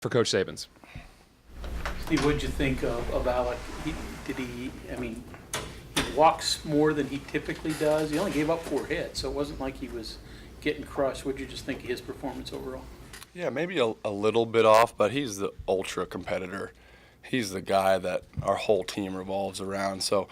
for Coach Sabins. Steve, what did you think of Alec? He walks more than he typically does. He only gave up 4 hits, so it wasn't like he was getting crushed. What did you just think of his performance overall? Yeah, maybe a little bit off, but he's the ultra competitor. He's the guy that our whole team revolves around. So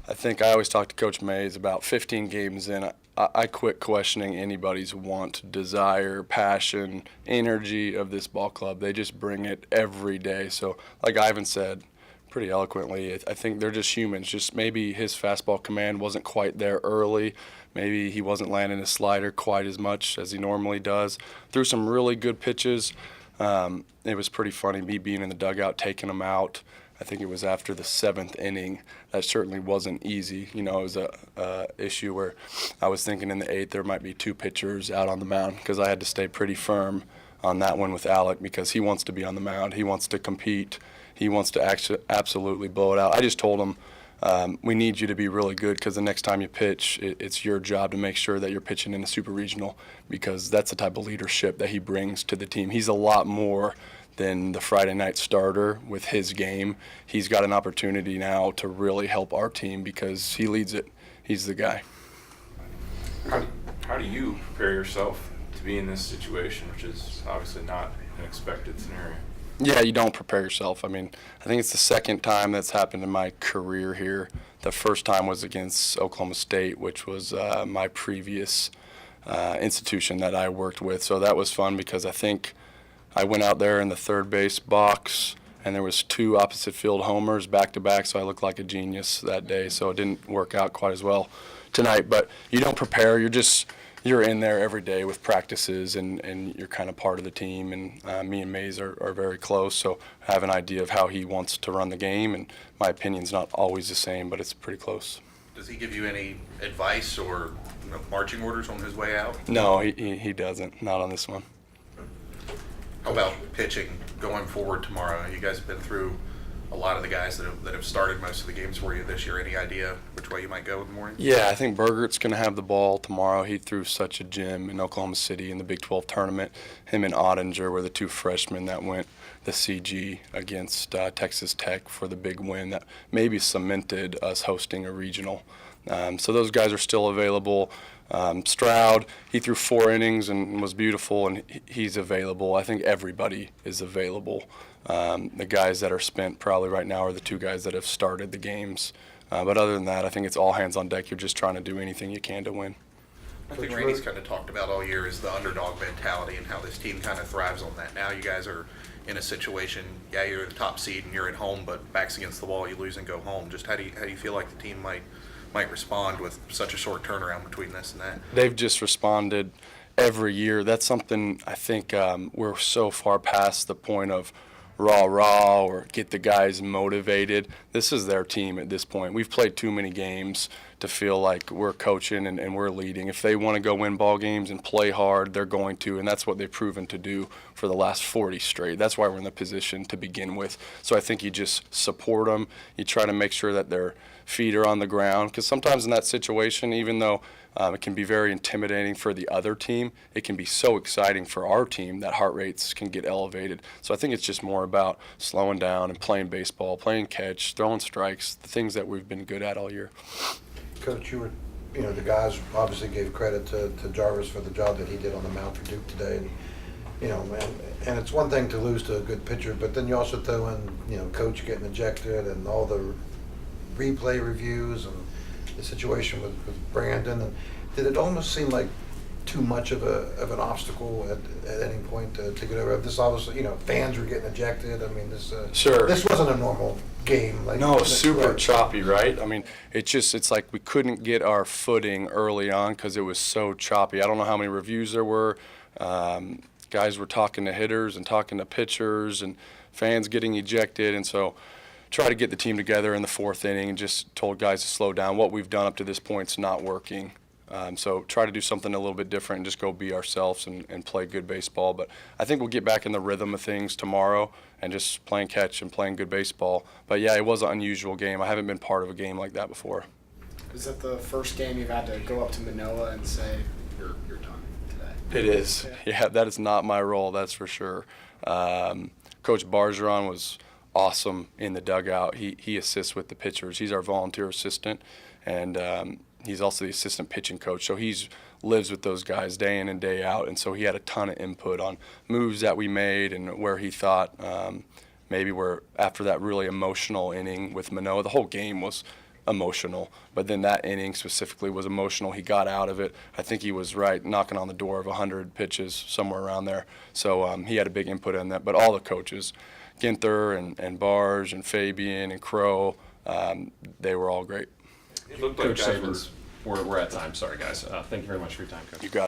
I think I always talk to Coach Mays about 15 games in. I quit questioning anybody's want, desire, passion, energy of this ball club. They just bring it every day. So like Ivan said pretty eloquently, I think they're just humans. Just maybe his fastball command wasn't quite there early. Maybe he wasn't landing his slider quite as much as he normally does. Threw some really good pitches. It was pretty funny, me being in the dugout, taking him out. I think it was after the 7th inning. That certainly wasn't easy. You know, it was a issue where I was thinking in the 8th there might be 2 pitchers out on the mound because I had to stay pretty firm on that one with Alec because he wants to be on the mound. He wants to compete. He wants to actually absolutely blow it out. I just told him, we need you to be really good because the next time you pitch, it's your job to make sure that you're pitching in a super regional because that's the type of leadership that he brings to the team. He's a lot more than the Friday night starter with his game. He's got an opportunity now to really help our team because he leads it. He's the guy. How do you prepare yourself to be in this situation, which is obviously not an expected scenario? Yeah, you don't prepare yourself. I mean, I think it's the second time that's happened in my career here. The first time was against Oklahoma State, which was my previous institution that I worked with. So that was fun because I think I went out there in the third base box, and there was 2 opposite field homers back-to-back, so I looked like a genius that day. So it didn't work out quite as well tonight. But you don't prepare. You're in there every day with practices, and you're kind of part of the team. And me and Mays are very close, so I have an idea of how he wants to run the game, and my opinion's not always the same, but it's pretty close. Does he give you any advice or marching orders on his way out? No, he doesn't. Not on this one. How about pitching going forward tomorrow? You guys have been through a lot of the guys that have started most of the games for you this year. Any idea which way you might go in the morning? Yeah, I think Bergert's going to have the ball tomorrow. He threw such a gem in Oklahoma City in the Big 12 tournament. Him and Ottinger were the 2 freshmen that went the CG against Texas Tech for the big win that maybe cemented us hosting a regional. So those guys are still available. Stroud, he threw 4 innings and was beautiful, and he's available. I think everybody is available. The guys that are spent probably right now are the 2 guys that have started the games. But other than that, I think it's all hands on deck. You're just trying to do anything you can to win. I think Randy's kind of talked about all year is the underdog mentality and how this team kind of thrives on that. Now you guys are in a situation, yeah, you're the top seed and you're at home, but back's against the wall, you lose and go home. Just how do you feel like the team might respond with such a short turnaround between this and that? They've just responded every year. That's something I think we're so far past the point of rah or get the guys motivated. This is their team at this point. We've played too many games to feel like we're coaching and we're leading. If they want to go win ball games and play hard, they're going to, and that's what they've proven to do for the last 40 straight. That's why we're in the position to begin with. So I think you just support them. You try to make sure that their feet are on the ground, because sometimes in that situation, even though it can be very intimidating for the other team, it can be so exciting for our team that heart rates can get elevated. So I think it's just more about slowing down and playing baseball, playing catch, throwing strikes, the things that we've been good at all year. Coach, the guys obviously gave credit to Jarvis for the job that he did on the mound for Duke today. And it's one thing to lose to a good pitcher, but then you also throw in, coach getting ejected and all the replay reviews and the situation with Brandon. And did it almost seem like too much of an obstacle at any point to get over? This obviously, fans were getting ejected. I mean, Sure. This wasn't a normal game. No, super choppy, right? I mean, it's like we couldn't get our footing early on because it was so choppy. I don't know how many reviews there were. Guys were talking to hitters and talking to pitchers and fans getting ejected, and so try to get the team together in the 4th inning and just told guys to slow down. What we've done up to this point is not working. So try to do something a little bit different and just go be ourselves and play good baseball. But I think we'll get back in the rhythm of things tomorrow and just playing catch and playing good baseball. But, yeah, it was an unusual game. I haven't been part of a game like that before. Is that the first game you've had to go up to Manila and say, you're done today? It is. Yeah, that is not my role, that's for sure. Coach Bargeron was awesome in the dugout. He assists with the pitchers. He's our volunteer assistant, and he's also the assistant pitching coach. So he's lives with those guys day in and day out, and so he had a ton of input on moves that we made and where he thought maybe we're after that really emotional inning with Manoah. The whole game was emotional, but then that inning specifically was emotional. He got out of it. I think he was right knocking on the door of 100 pitches, somewhere around there. So he had a big input in that. But all the coaches, Ginther and Barge and Fabian and Crow, they were all great. It looked like Coach guys were Sabins, we're at time. Sorry, guys. Thank you very much for your time, Coach. You got it.